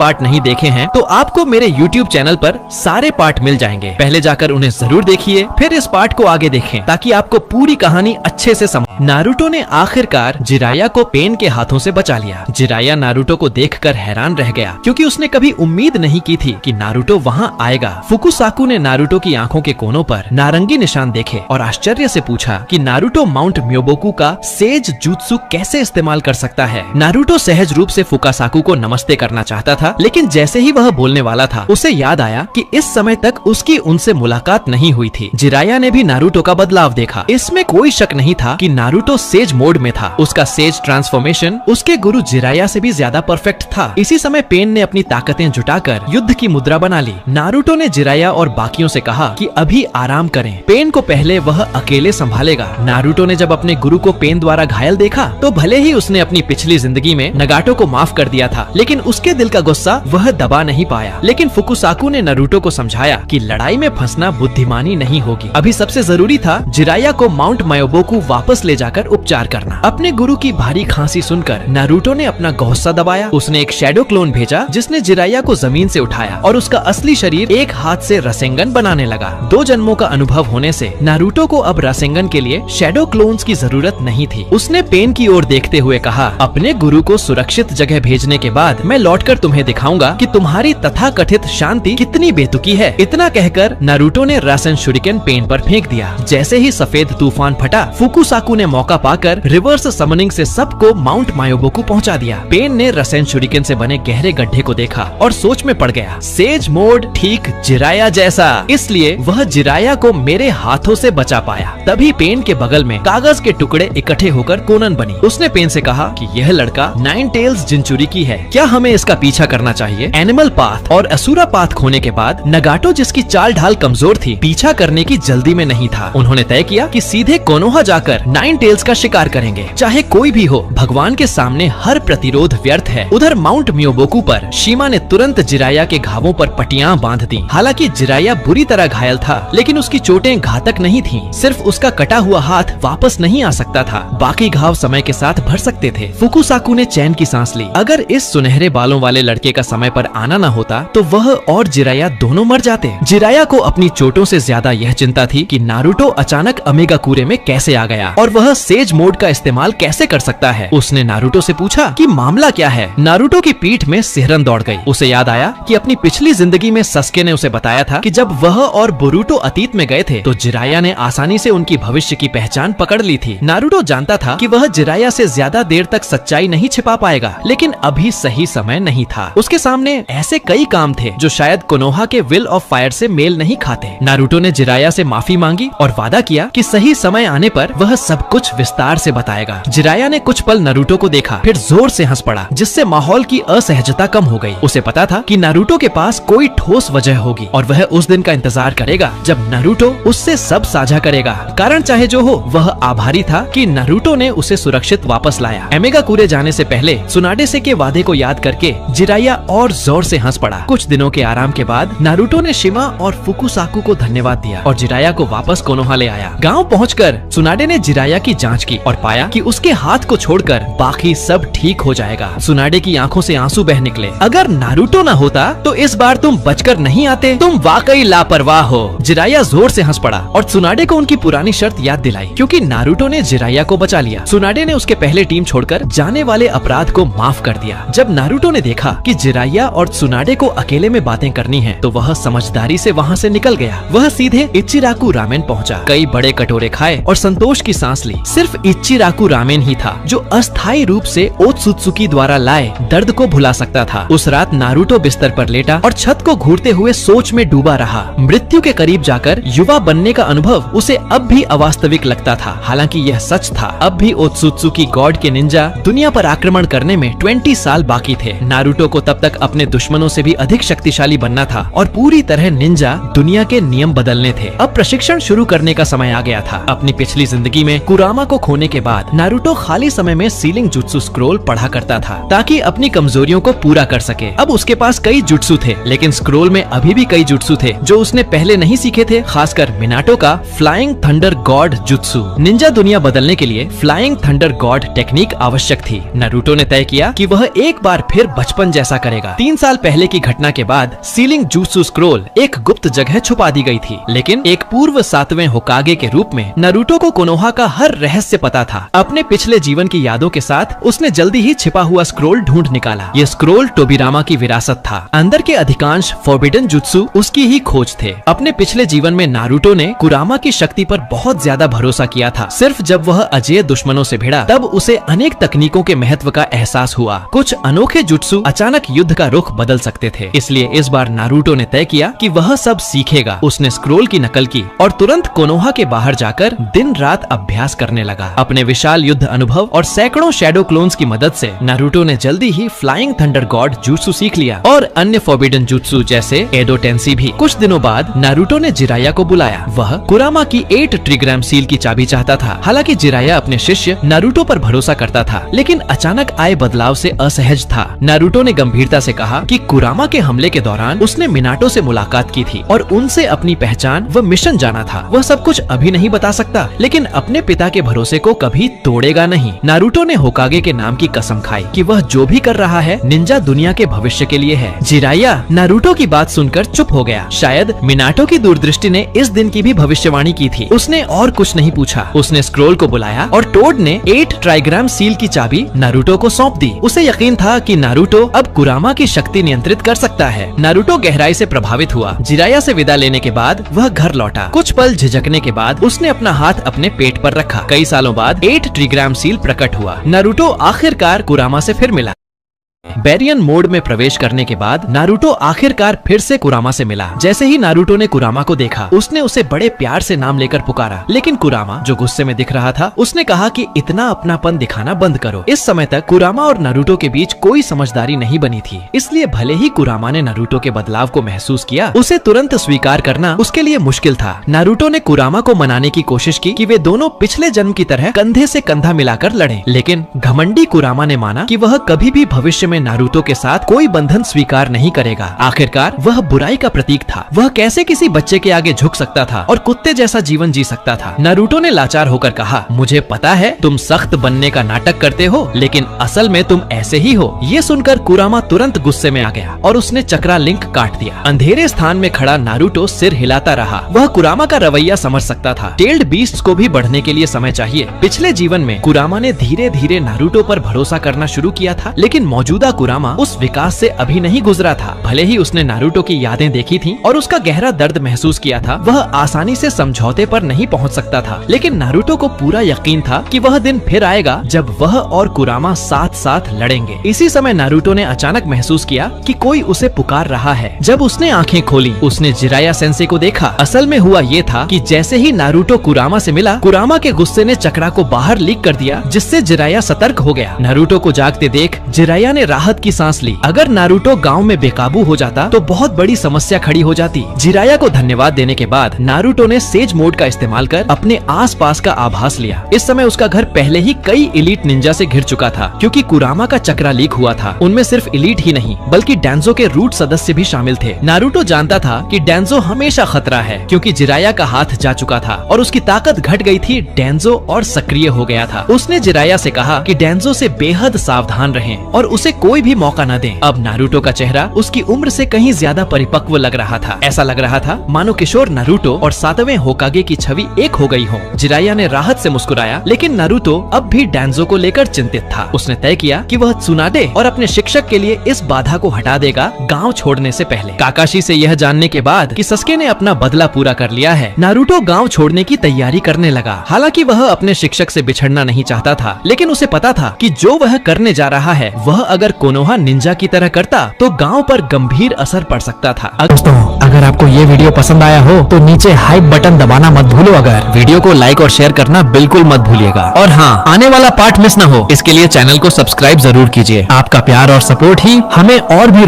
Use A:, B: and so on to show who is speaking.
A: Part नहीं देखे हैं तो आपको मेरे YouTube चैनल पर सारे पार्ट मिल जाएंगे। पहले जाकर उन्हें जरूर देखिए, फिर इस पार्ट को आगे देखें ताकि आपको पूरी कहानी अच्छे से समझ। नारुतो ने आखिरकार जिराया को पेन के हाथों से बचा लिया। जिराया नारुतो को देखकर हैरान रह गया क्योंकि उसने कभी उम्मीद नहीं की थी कि नारुतो वहाँ आएगा। फुकुसाकु ने नारुतो की आंखों के कोनों पर नारंगी निशान देखे और आश्चर्य से पूछा कि नारुतो माउंट म्योबोकू का सेज जुत्सु कैसे इस्तेमाल कर सकता है। नारुतो सहज रूप से फुकासाकु को नमस्ते करना चाहता था, लेकिन जैसे ही वह बोलने वाला था उसे याद आया कि इस समय तक उसकी उनसे मुलाकात नहीं हुई थी। जिराया ने भी नारुतो का बदलाव देखा। इसमें कोई शक नहीं था कि नारुतो सेज मोड में था। उसका सेज ट्रांसफॉर्मेशन उसके गुरु जिराया से भी ज्यादा परफेक्ट था। इसी समय पेन ने अपनी ताकतें जुटाकर युद्ध की मुद्रा बना ली। नारुतो ने जिराया और बाकियों से कहा कि अभी आराम करें, पेन को पहले वह अकेले संभालेगा। नारुतो ने जब अपने गुरु को पेन द्वारा घायल देखा तो भले ही उसने अपनी पिछली जिंदगी में नगाटो को माफ कर दिया था, लेकिन उसके दिल का गुस्सा वह दबा नहीं पाया। लेकिन फुकुसाकु ने नारुतो को समझाया कि लड़ाई में फंसना बुद्धिमानी नहीं होगी। अभी सबसे जरूरी था जिराया को माउंट म्योबोकू वापस ले जाकर उपचार करना। अपने गुरु की भारी खांसी सुनकर नारुतो ने अपना गुस्सा दबाया। उसने एक शैडो क्लोन भेजा जिसने जिराया को जमीन से उठाया और उसका असली शरीर एक हाथ से रसेंगन बनाने लगा। 2 जन्मों का अनुभव होने से नारुतो को अब रसेंगन के लिए शैडो क्लोन्स की जरूरत नहीं थी। उसने पेन की ओर देखते हुए कहा, अपने गुरु को सुरक्षित जगह भेजने के बाद मैं लौटकर तुम्हें दिखाऊंगा कि तुम्हारी तथाकथित शांति कितनी बेतुकी है। इतना कहकर नारुतो ने रासेन शुरिकेन पेन पर फेंक दिया। जैसे ही सफेद तूफान फटा, फुकुसाकु ने मौका पाकर रिवर्स समनिंग से सबको माउंट म्योबोकू पहुंचा दिया। पेन ने रासेन शुरिकेन से बने गहरे गड्ढे को देखा और सोच में पड़ गया, सेज मोड ठीक जिराया जैसा, इसलिए वह जिराया को मेरे हाथों से बचा पाया। तभी पेन के बगल में कागज के टुकड़े इकट्ठे होकर कोनन बनी। उसने पेन से कहा कि यह लड़का 9 टेल्स जिंचुरी की है, क्या हमें इसका पीछा करना चाहिए? एनिमल पाथ और असुरा पाथ खोने के बाद नगाटो, जिसकी चाल ढाल कमजोर थी, पीछा करने की जल्दी में नहीं था। उन्होंने तय किया कि सीधे कोनोहा जाकर 9 टेल्स का शिकार करेंगे, चाहे कोई भी हो। भगवान के सामने हर प्रतिरोध व्यर्थ है। उधर माउंट म्योबोकू पर शीमा ने तुरंत जिराया के घावों पर पट्टियां बांध दी। हालांकि जिराया बुरी तरह घायल था, लेकिन उसकी चोटें घातक नहीं थीं। सिर्फ उसका कटा हुआ हाथ वापस नहीं आ सकता था, बाकी घाव समय के साथ भर सकते थे। फुकुसाकु ने चैन की सांस ली। अगर इस सुनहरे बालों वाले लड़के का समय पर आना न होता तो वह और जिराया दोनों मर जाते। जिराया को अपनी चोटों से ज्यादा यह चिंता थी कि नारुतो अचानक अमेगाकुरे में कैसे आ गया और वह सेज मोड का इस्तेमाल कैसे कर सकता है। उसने नारुतो से पूछा कि मामला क्या है। नारुतो की पीठ में सिहरन दौड़ गई। उसे याद आया कि अपनी पिछली जिंदगी में सस्के ने उसे बताया था कि जब वह और बोरुतो अतीत में गए थे तो जिराया ने आसानी से उनकी भविष्य की पहचान पकड़ ली थी। नारुतो जानता था कि वह जिराया से ज्यादा देर तक सच्चाई नहीं छिपा पाएगा, लेकिन अभी सही समय नहीं था। उसके सामने ऐसे कई काम थे जो शायद कोनोहा के विल ऑफ फायर से मेल नहीं खाते। नारुतो ने जिराया से माफी मांगी और वादा किया कि सही समय आने पर वह सब कुछ विस्तार से बताएगा। जिराया ने कुछ पल नारुतो को देखा, फिर जोर से हंस पड़ा, जिससे माहौल की असहजता कम हो गई। उसे पता था कि नारुतो के पास कोई ठोस वजह होगी और वह उस दिन का इंतजार करेगा जब नारुतो उससे सब साझा करेगा। कारण चाहे जो हो, वह आभारी था कि नारुतो ने उसे सुरक्षित वापस लाया। एमेगाकुरे जाने से पहले सुनाडे से के वादे को याद करके जिराया और जोर से हंस पड़ा। कुछ दिनों के आराम के बाद नारुतो ने शिमा और फुकुसाकु को धन्यवाद दिया और जिराया को वापस कोनोहा ले आया। गांव पहुंचकर सुनाडे ने जिराया की जांच की और पाया कि उसके हाथ को छोड़कर बाकी सब ठीक हो जाएगा। सुनाडे की आंखों से आंसू बह निकले। अगर नारुतो न होता तो इस बार तुम बचकर नहीं आते, तुम वाकई लापरवाह हो। जिराया जोर से हंस पड़ा और सुनाडे को उनकी पुरानी शर्त याद दिलाई, क्योंकि नारुतो ने जिराया को बचा लिया। सुनाडे ने उसके पहले टीम छोड़कर जाने वाले अपराध को माफ कर दिया। जब नारुतो ने देखा कि जिराया और सुनाडे को अकेले में बातें करनी है तो वह समझदारी से वहाँ से निकल गया। वह सीधे इचिराकु रामेन पहुँचा, कई बड़े कटोरे खाए और संतोष की सांस ली। सिर्फ इचिराकु रामेन ही था जो अस्थायी रूप से ओत्सुत्सुकी द्वारा लाए दर्द को भुला सकता था। उस रात नारुतो बिस्तर पर लेटा और छत को घूरते हुए सोच में डूबा रहा। मृत्यु के करीब जाकर युवा बनने का अनुभव उसे अब भी अवास्तविक लगता था। हालांकि यह सच था, अब भी ओत्सुत्सुकी गॉड के निंजा दुनिया पर आक्रमण करने में 20 साल बाकी थे। नारुतो को तब तक अपने दुश्मनों से भी अधिक शक्तिशाली बनना था और पूरी तरह निंजा दुनिया के नियम बदलने थे। अब प्रशिक्षण शुरू करने का समय आ गया था। अपनी पिछली जिंदगी में कुरामा को खोने के बाद नारुतो खाली समय में सीलिंग जुत्सु स्क्रोल पढ़ा करता था ताकि अपनी कमजोरियों को पूरा कर सके। अब उसके पास कई जुत्सु थे, लेकिन स्क्रोल में अभी भी कई जुत्सु थे जो उसने पहले नहीं सीखे थे, खासकर मिनाटो का flying thunder God jutsu. Ninja दुनिया बदलने के लिए फ्लाइंग थंडर गॉड टेक्निक आवश्यक थी। नारुतो ने तय किया कि वह एक बार फिर बचपन जैसा ऐसा करेगा। 3 साल पहले की घटना के बाद सीलिंग जुत्सु स्क्रोल एक गुप्त जगह छुपा दी गई थी, लेकिन एक पूर्व 7वें होकागे के रूप में नारुतो को कोनोहा का हर रहस्य पता था। अपने पिछले जीवन की यादों के साथ उसने जल्दी ही छिपा हुआ स्क्रोल ढूंढ निकाला। ये स्क्रोल टोबिरामा की विरासत था। अंदर के अधिकांश फॉरबिडन जुत्सु उसकी ही खोज थे। अपने पिछले जीवन में नारुतो ने कुरामा की शक्ति पर बहुत ज्यादा भरोसा किया था। सिर्फ जब वह अजेय दुश्मनों से भिड़ा तब उसे अनेक तकनीकों के महत्व का एहसास हुआ। कुछ अनोखे जुत्सु अचानक युद्ध का रुख बदल सकते थे, इसलिए इस बार नारुतो ने तय किया कि वह सब सीखेगा। उसने स्क्रोल की नकल की और तुरंत कोनोहा के बाहर जाकर दिन रात अभ्यास करने लगा। अपने विशाल युद्ध अनुभव और सैकड़ों शैडो क्लोन्स की मदद से नारुतो ने जल्दी ही फ्लाइंग थंडर गॉड जुत्सु सीख लिया और अन्य फॉरबिडन जुत्सु जैसे एडो टेंसी भी। कुछ दिनों बाद नारुतो ने जिराया को बुलाया। वह कुरामा की 8 ट्रिग्राम सील की चाबी चाहता था। हालांकि जिराया अपने शिष्य नारुतो पर भरोसा करता था, लेकिन अचानक आए बदलाव से असहज था। नारुतो ने गंभीरता से कहा कि कुरामा के हमले के दौरान उसने मिनाटो से मुलाकात की थी और उनसे अपनी पहचान व मिशन जाना था। वह सब कुछ अभी नहीं बता सकता, लेकिन अपने पिता के भरोसे को कभी तोड़ेगा नहीं। नारुतो ने होकागे के नाम की कसम खाई कि वह जो भी कर रहा है निंजा दुनिया के भविष्य के लिए है। जिराया नारुतो की बात सुनकर चुप हो गया। शायद मिनाटो की दूरदृष्टि ने इस दिन की भी भविष्यवाणी की थी। उसने और कुछ नहीं पूछा। उसने स्क्रोल को बुलाया और टोड ने 8 ट्राइग्राम सील की चाबी नारुतो को सौंप दी। उसे यकीन था कि नारुतो अब कुरामा की शक्ति नियंत्रित कर सकता है। नारुतो गहराई से प्रभावित हुआ। जिराया से विदा लेने के बाद वह घर लौटा। कुछ पल झिझकने के बाद उसने अपना हाथ अपने पेट पर रखा। कई सालों बाद 8 ट्रिग्राम सील प्रकट हुआ। नारुतो आखिरकार कुरामा से फिर मिला। बैरियन मोड में प्रवेश करने के बाद नारुतो आखिरकार फिर से कुरामा से मिला। जैसे ही नारुतो ने कुरामा को देखा, उसने उसे बड़े प्यार से नाम लेकर पुकारा, लेकिन कुरामा जो गुस्से में दिख रहा था, उसने कहा कि इतना अपनापन दिखाना बंद करो। इस समय तक कुरामा और नारुतो के बीच कोई समझदारी नहीं बनी थी, इसलिए भले ही कुरामा ने नारुतो के बदलाव को महसूस किया, उसे तुरंत स्वीकार करना उसके लिए मुश्किल था। नारुतो ने कुरामा को मनाने की कोशिश की कि वे दोनों पिछले जन्म की तरह कंधे से कंधा मिलाकर लड़ें, लेकिन घमंडी कुरामा ने माना कि वह कभी भी भविष्य में नारुतो के साथ कोई बंधन स्वीकार नहीं करेगा। आखिरकार वह बुराई का प्रतीक था। वह कैसे किसी बच्चे के आगे झुक सकता था और कुत्ते जैसा जीवन जी सकता था। नारुतो ने लाचार होकर कहा, मुझे पता है तुम सख्त बनने का नाटक करते हो, लेकिन असल में तुम ऐसे ही हो। ये सुनकर कुरामा तुरंत गुस्से में आ गया और उसने चक्रा लिंक काट दिया। अंधेरे स्थान में खड़ा नारुतो सिर हिलाता रहा। वह कुरामा का रवैया समझ सकता था। टेल्ड बीस्ट्स को भी बढ़ने के लिए समय चाहिए। पिछले जीवन में कुरामा ने धीरे धीरे नारुतो पर भरोसा करना शुरू किया था, लेकिन मौजूदा कुरामा उस विकास से अभी नहीं गुजरा था। भले ही उसने नारुतो की यादें देखी थीं और उसका गहरा दर्द महसूस किया था, वह आसानी से समझौते पर नहीं पहुंच सकता था। लेकिन नारुतो को पूरा यकीन था कि वह दिन फिर आएगा जब वह और कुरामा साथ साथ लड़ेंगे। इसी समय नारुतो ने अचानक महसूस किया कि कोई उसे पुकार रहा है। जब उसने आंखें खोली, उसने जिराया सेंसे को देखा। असल में हुआ ये था कि जैसे ही नारुतो कुरामा से मिला, कुरामा के गुस्से ने चक्रा को बाहर लीक कर दिया, जिससे जिराया सतर्क हो गया। नारुतो को जागते देख जिराया ने राहत की सांस ली। अगर नारुतो गांव में बेकाबू हो जाता तो बहुत बड़ी समस्या खड़ी हो जाती। जिराया को धन्यवाद देने के बाद नारुतो ने सेज मोड का इस्तेमाल कर अपने आसपास का आभास लिया। इस समय उसका घर पहले ही कई एलीट निंजा से घिर चुका था, क्योंकि कुरामा का चक्रा लीक हुआ था। उनमें सिर्फ एलीट ही नहीं बल्कि डैंजो के रूट सदस्य भी शामिल थे। नारुतो जानता था कि डैंजो हमेशा खतरा है, क्योंकि जिराया का हाथ जा चुका था और उसकी ताकत घट गई थी। डैंजो और सक्रिय हो गया था। उसने जिराया से कहा कि डैंजो से बेहद सावधान रहें और उसे कोई भी मौका न दें। अब नारुतो का चेहरा उसकी उम्र से कहीं ज्यादा परिपक्व लग रहा था। ऐसा लग रहा था मानो किशोर नारुतो और 7वें होकागे की छवि एक हो गई हो। जिराया ने राहत से मुस्कुराया, लेकिन नारुतो अब भी डैंजो को लेकर चिंतित था। उसने तय किया कि वह त्सुनाडे और अपने शिक्षक के लिए इस बाधा को हटा देगा गांव छोड़ने से पहले। काकाशी से यह जानने के बाद कि सस्के ने अपना बदला पूरा कर लिया है, नारुतो गांव छोड़ने की तैयारी करने लगा। हालांकि वह अपने शिक्षक से बिछड़ना नहीं चाहता था, लेकिन उसे पता था कि जो वह करने जा रहा है वह अगर कोनोहा निंजा की तरह करता तो गांव पर गंभीर असर पड़ सकता था।
B: दोस्तों, अगर आपको ये वीडियो पसंद आया हो तो नीचे हाइप बटन दबाना मत भूलो। अगर
A: वीडियो को लाइक और शेयर करना बिल्कुल मत भूलिएगा। और हाँ, आने वाला पार्ट मिस न हो, इसके लिए चैनल को सब्सक्राइब जरूर कीजिए।
B: आपका प्यार और सपोर्ट ही हमें और भी